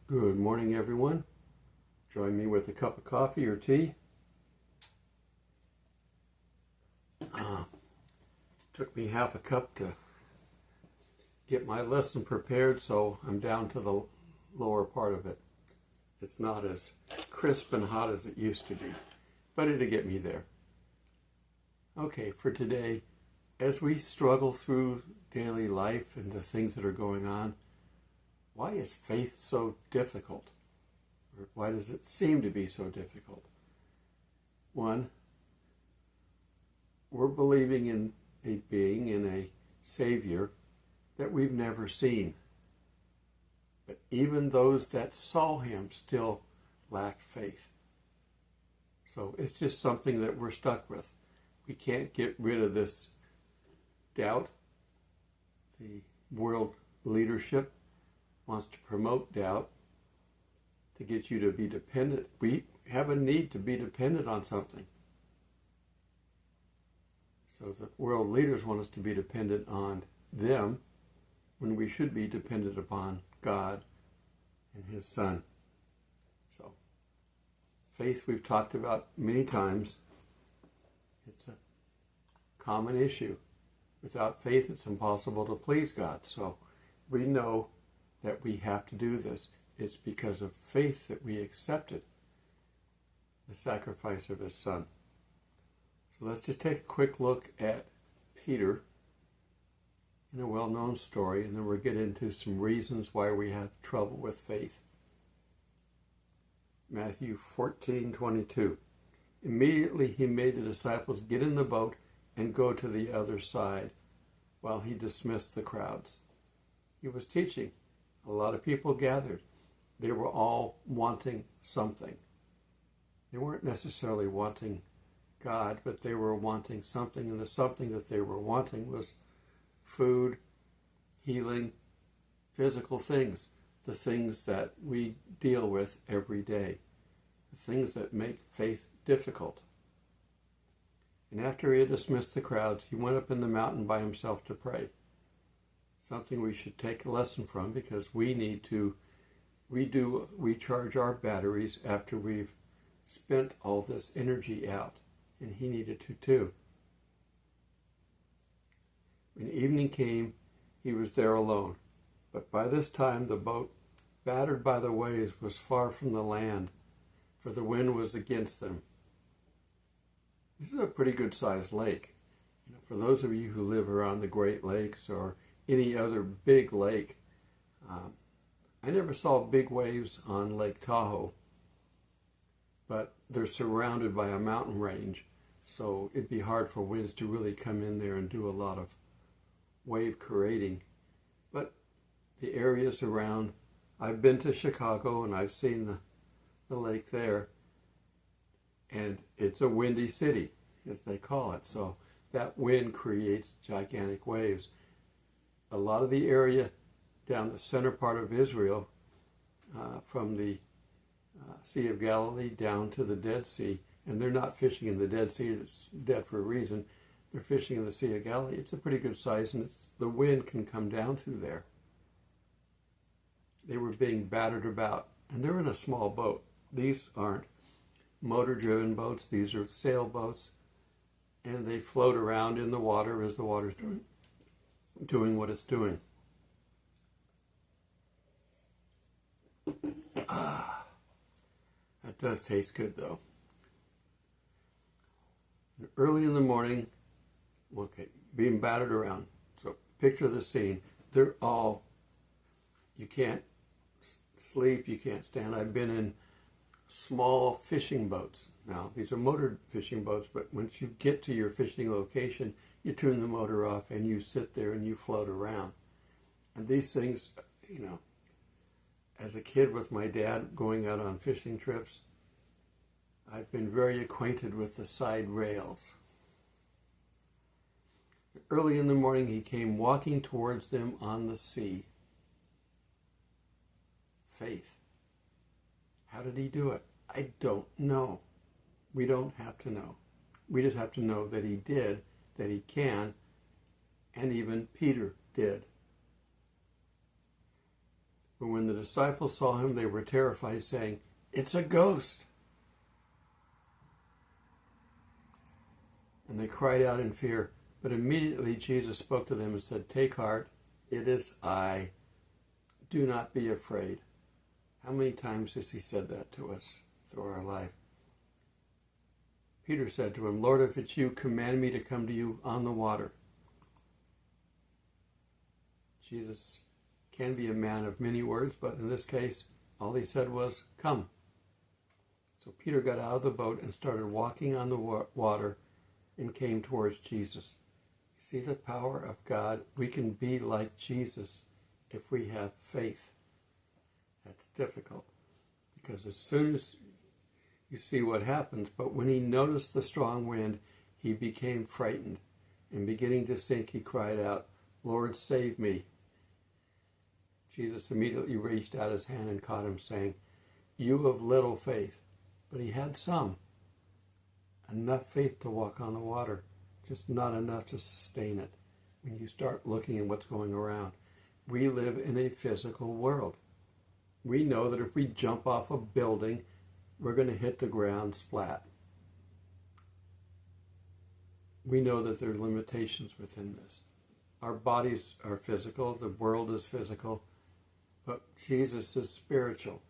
Good morning, everyone. Join me with a cup of coffee or tea. Took me half a cup to get my lesson prepared, so I'm down to the lower part of it. It's not as crisp and hot as it used to be, but it'll get me there. Okay, for today, as we struggle through daily life and the things that are going on, why is faith so difficult? Or why does it seem to be so difficult? One, we're believing in a being, in a Savior that we've never seen. But even those that saw him still lack faith. So it's just something that we're stuck with. We can't get rid of this doubt. The world leadership wants to promote doubt to get you to be dependent. We have a need to be dependent on something. So the world leaders want us to be dependent on them when we should be dependent upon God and his Son. So faith we've talked about many times. It's a common issue. Without faith, it's impossible to please God. So we know that we have to do this. It's because of faith that we accepted the sacrifice of his Son. So let's just take a quick look at Peter in a well-known story, and then we'll get into some reasons why we have trouble with faith. Matthew 14:22. Immediately he made the disciples get in the boat and go to the other side while he dismissed the crowds. He was teaching. A lot of people gathered. They were all wanting something. They weren't necessarily wanting God, but they were wanting something, and the something that they were wanting was food, healing, physical things, the things that we deal with every day, the things that make faith difficult. And after he had dismissed the crowds, he went up in the mountain by himself to pray. Something we should take a lesson from, because we need to recharge our batteries after we've spent all this energy out, and he needed to too. When evening came, he was there alone, but by this time the boat, battered by the waves, was far from the land, for the wind was against them. This is a pretty good sized lake. For those of you who live around the Great Lakes or any other big lake, I never saw big waves on Lake Tahoe, but they're surrounded by a mountain range, so it'd be hard for winds to really come in there and do a lot of wave creating. But the areas around, I've been to Chicago and I've seen the lake there, and it's a windy city, as they call it, so that wind creates gigantic waves. A lot of the area down the center part of Israel, from the Sea of Galilee down to the Dead Sea, and they're not fishing in the Dead Sea, it's dead for a reason, they're fishing in the Sea of Galilee. It's a pretty good size, and the wind can come down through there. They were being battered about, and they're in a small boat. These aren't motor-driven boats, these are sailboats, and they float around in the water as the water's doing what it's doing. That does taste good, though. Early in the morning, being battered around. So picture the scene. They're all, you can't sleep, you can't stand. I've been in small fishing boats. Now, these are motor fishing boats, but once you get to your fishing location, you turn the motor off and you sit there and you float around. And these things, as a kid with my dad going out on fishing trips, I've been very acquainted with the side rails. Early in the morning, he came walking towards them on the sea. Faith. How did he do it? I don't know. We don't have to know. We just have to know that he did, that he can, and even Peter did. But when the disciples saw him, they were terrified, saying, "It's a ghost!" And they cried out in fear. But immediately Jesus spoke to them and said, "Take heart, it is I. Do not be afraid." How many times has he said that to us through our life? Peter said to him, "Lord, if it's you, command me to come to you on the water." Jesus can be a man of many words, but in this case, all he said was, "Come." So Peter got out of the boat and started walking on the water and came towards Jesus. You see the power of God? We can be like Jesus if we have faith. That's difficult because as soon as you see what happens, but when he noticed the strong wind, he became frightened, and beginning to sink, he cried out, "Lord, save me." Jesus immediately reached out his hand and caught him, saying, "You of little faith." But he had some. Enough faith to walk on the water, just not enough to sustain it. When you start looking at what's going around, we live in a physical world. We know that if we jump off a building, we're going to hit the ground splat. We know that there are limitations within this. Our bodies are physical, the world is physical, but Jesus is spiritual.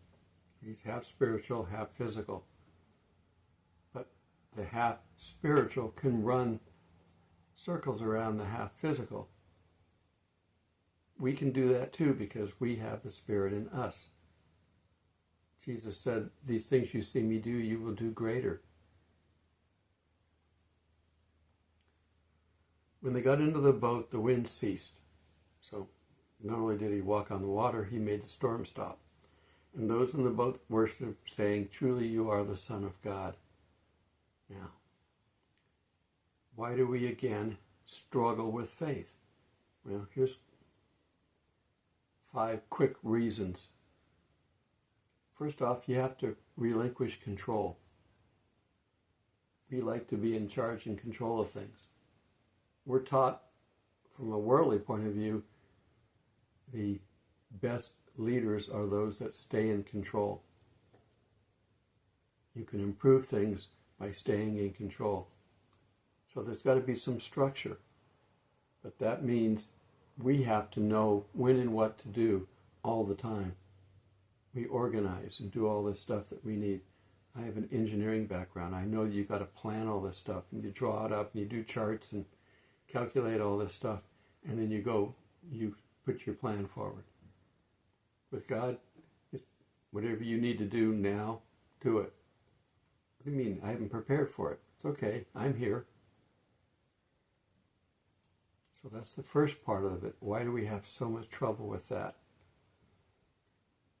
He's half spiritual, half physical. But the half spiritual can run circles around the half physical. We can do that too because we have the Spirit in us. Jesus said, "These things you see me do, you will do greater." When they got into the boat, the wind ceased. So not only did he walk on the water, he made the storm stop. And those in the boat worshiped, saying, "Truly you are the Son of God." Now, why do we again struggle with faith? Well, here's 5 quick reasons. First off, you have to relinquish control. We like to be in charge and control of things. We're taught, from a worldly point of view, the best leaders are those that stay in control. You can improve things by staying in control. So there's got to be some structure. But that means we have to know when and what to do all the time. We organize and do all this stuff that we need. I have an engineering background. I know you've got to plan all this stuff, and you draw it up, and you do charts and calculate all this stuff, and then you put your plan forward. With God, it's whatever you need to do now, do it. What do you mean? I haven't prepared for it. It's okay. I'm here. So that's the first part of it. Why do we have so much trouble with that?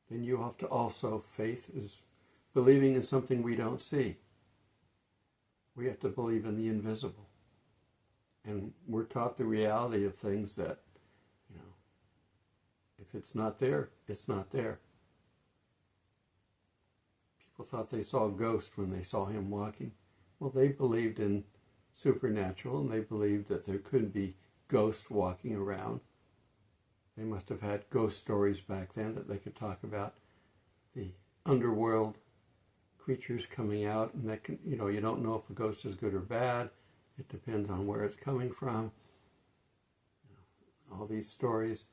Then you have to also, faith is believing in something we don't see. We have to believe in the invisible. And we're taught the reality of things that, if it's not there, it's not there. People thought they saw a ghost when they saw him walking. Well, they believed in supernatural, and they believed that there could be ghosts walking around. They must have had ghost stories back then that they could talk about. The underworld creatures coming out, and that can, you don't know if a ghost is good or bad. It depends on where it's coming from. All these stories.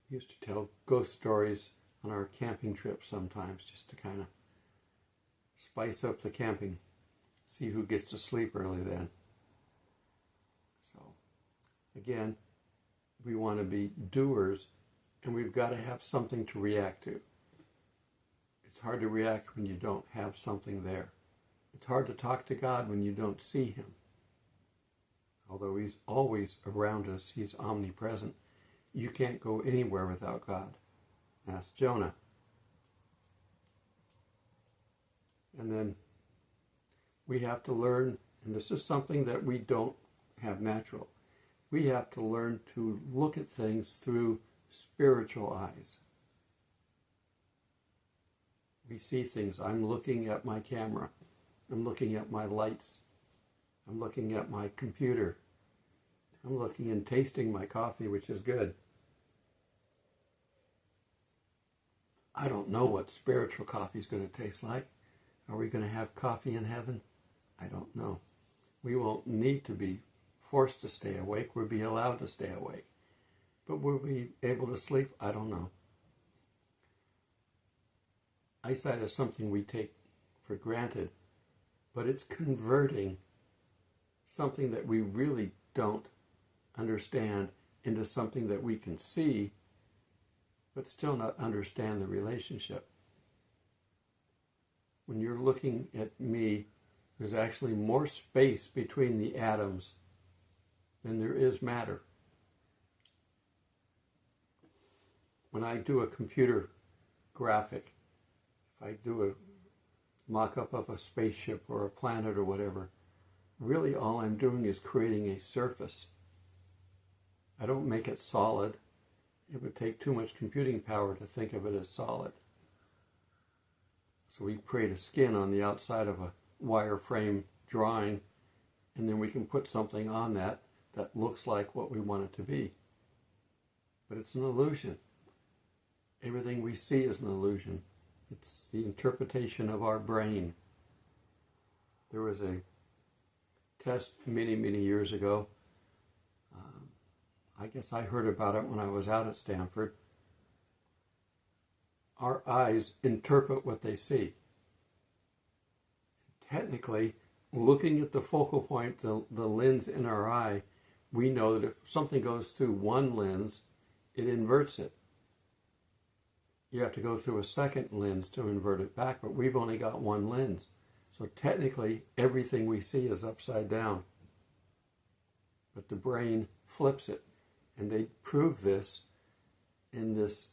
We used to tell ghost stories on our camping trips sometimes, just to kind of spice up the camping. See who gets to sleep early then. So, again, we want to be doers, and we've got to have something to react to. It's hard to react when you don't have something there. It's hard to talk to God when you don't see him. Although he's always around us, he's omnipresent. You can't go anywhere without God. Ask Jonah. And then we have to learn, and this is something that we don't have natural, we have to learn to look at things through spiritual eyes. We see things. I'm looking at my camera. I'm looking at my lights. I'm looking at my computer. I'm looking and tasting my coffee, which is good. I don't know what spiritual coffee is going to taste like. Are we going to have coffee in heaven? I don't know. We won't need to be forced to stay awake. We'll be allowed to stay awake. But will we be able to sleep? I don't know. Eyesight is something we take for granted, but it's converting something that we really don't understand into something that we can see, but still not understand the relationship. When you're looking at me, there's actually more space between the atoms than there is matter. When I do a computer graphic, if I do a mock-up of a spaceship or a planet or whatever, really all I'm doing is creating a surface. I don't make it solid. It would take too much computing power to think of it as solid. So we create a skin on the outside of a wireframe drawing, and then we can put something on that that looks like what we want it to be. But it's an illusion. Everything we see is an illusion. It's the interpretation of our brain. There was a test many, many years ago. I guess I heard about it when I was out at Stanford. Our eyes interpret what they see. Technically, looking at the focal point, the lens in our eye, we know that if something goes through one lens, it inverts it. You have to go through a second lens to invert it back, but we've only got one lens. So technically, everything we see is upside down. But the brain flips it. And they prove this in this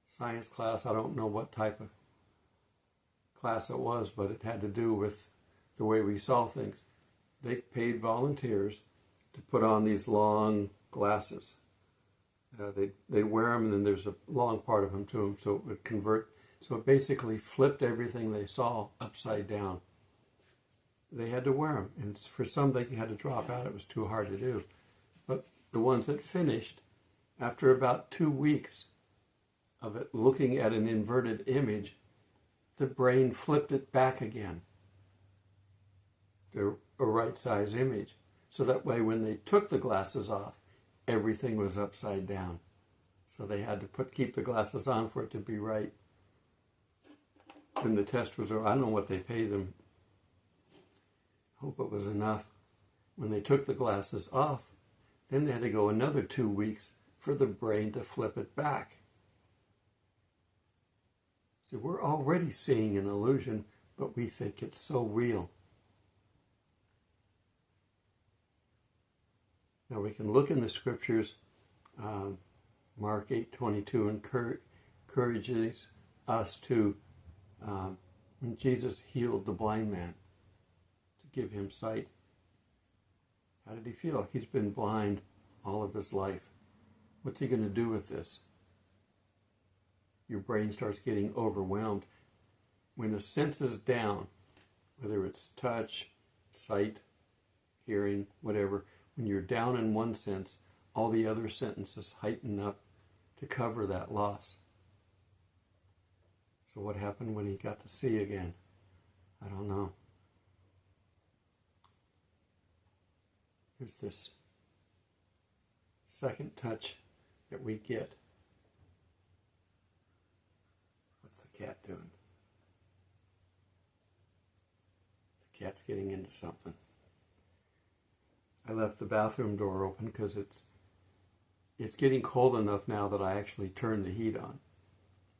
science class. I don't know what type of class it was, but it had to do with the way we saw things. They paid volunteers to put on these long glasses. They wear them, and then there's a long part of them to them, so it would convert. So it basically flipped everything they saw upside down. They had to wear them, and for some they had to drop out. It was too hard to do. But the ones that finished, after about 2 weeks of it looking at an inverted image, the brain flipped it back again to a right size image. So that way when they took the glasses off, everything was upside down. So they had to keep the glasses on for it to be right. When the test was over, I don't know what they paid them. Hope it was enough. When they took the glasses off, then they had to go another 2 weeks for the brain to flip it back. So we're already seeing an illusion, but we think it's so real. Now we can look in the scriptures. Mark 8:22 encourages us to, when Jesus healed the blind man, to give him sight. How did he feel? He's been blind all of his life. What's he going to do with this? Your brain starts getting overwhelmed. When a sense is down, whether it's touch, sight, hearing, whatever, when you're down in one sense, all the other senses heighten up to cover that loss. So what happened when he got to see again? I don't know. There's this second touch that we get. What's the cat doing? The cat's getting into something. I left the bathroom door open because it's getting cold enough now that I actually turn the heat on.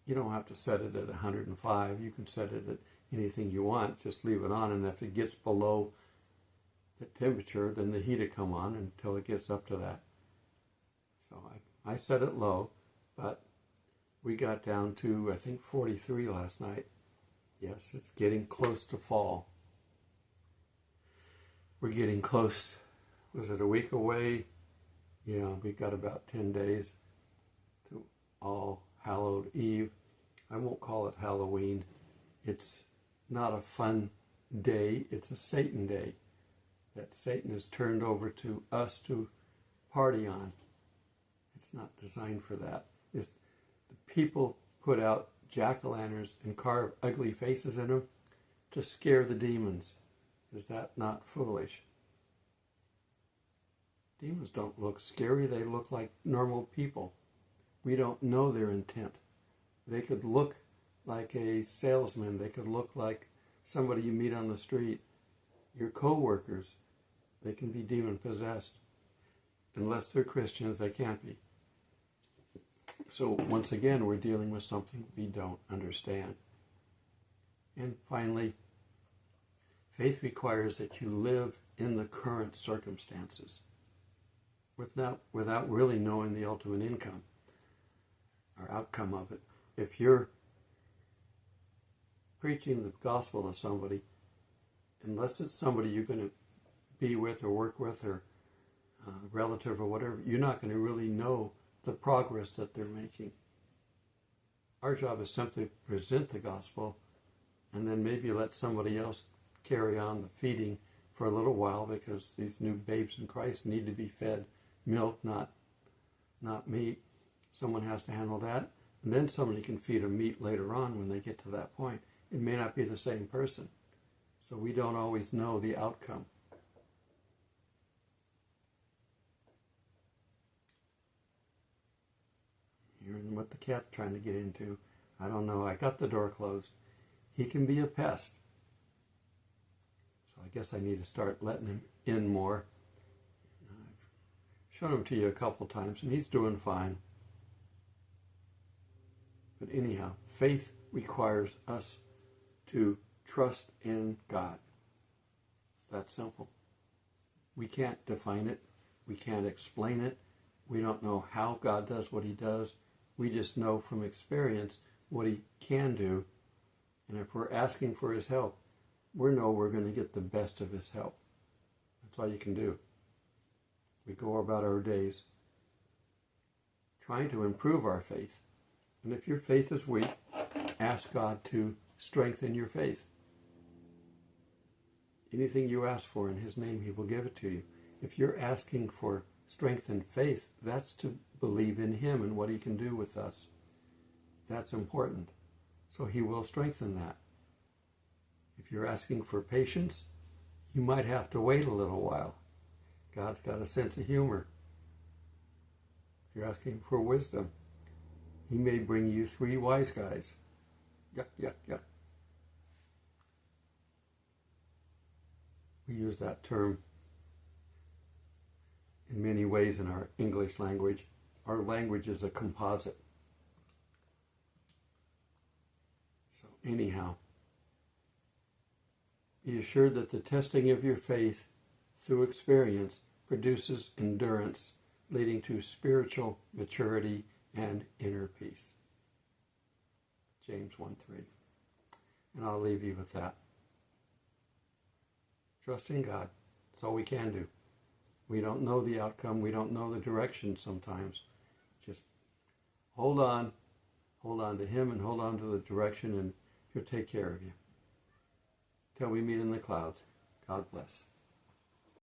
You don't have to set it at 105. You can set it at anything you want. Just leave it on, and if it gets below the temperature, then the heat will come on until it gets up to that. So I set it low, but we got down to, I think, 43 last night. Yes, it's getting close to fall. We're getting close. Was it a week away? Yeah, we've got about 10 days to All Hallowed Eve. I won't call it Halloween. It's not a fun day. It's a Satan day that Satan has turned over to us to party on. It's not designed for that. The people put out jack-o'-lanterns and carve ugly faces in them to scare the demons. Is that not foolish? Demons don't look scary. They look like normal people. We don't know their intent. They could look like a salesman. They could look like somebody you meet on the street. Your co-workers, they can be demon-possessed. Unless they're Christians, they can't be. So once again, we're dealing with something we don't understand. And finally, faith requires that you live in the current circumstances without really knowing the ultimate income or outcome of it. If you're preaching the gospel to somebody, unless it's somebody you're going to be with or work with or relative or whatever, you're not going to really know the progress that they're making. Our job is simply to present the gospel and then maybe let somebody else carry on the feeding for a little while, because these new babes in Christ need to be fed milk, not meat. Someone has to handle that, and then somebody can feed them meat later on when they get to that point. It may not be the same person, so we don't always know the outcome. Hearing what the cat's trying to get into. I don't know. I got the door closed. He can be a pest. So I guess I need to start letting him in more. I've shown him to you a couple times, and he's doing fine. But anyhow, faith requires us to trust in God. It's that simple. We can't define it. We can't explain it. We don't know how God does what he does. We just know from experience what he can do. And if we're asking for his help, we know we're going to get the best of his help. That's all you can do. We go about our days trying to improve our faith. And if your faith is weak, ask God to strengthen your faith. Anything you ask for in his name, he will give it to you. If you're asking for strength in faith, that's to believe in him and what he can do with us. That's important. So he will strengthen that. If you're asking for patience, you might have to wait a little while. God's got a sense of humor. If you're asking for wisdom, he may bring you 3 wise guys. Yuck, yuck, yuck. We use that term in many ways in our English language. Our language is a composite. So anyhow, be assured that the testing of your faith through experience produces endurance, leading to spiritual maturity and inner peace. James 1:3. And I'll leave you with that. Trust in God. That's all we can do. We don't know the outcome. We don't know the direction sometimes. Just hold on. Hold on to him and hold on to the direction, and he'll take care of you. Till we meet in the clouds. God bless.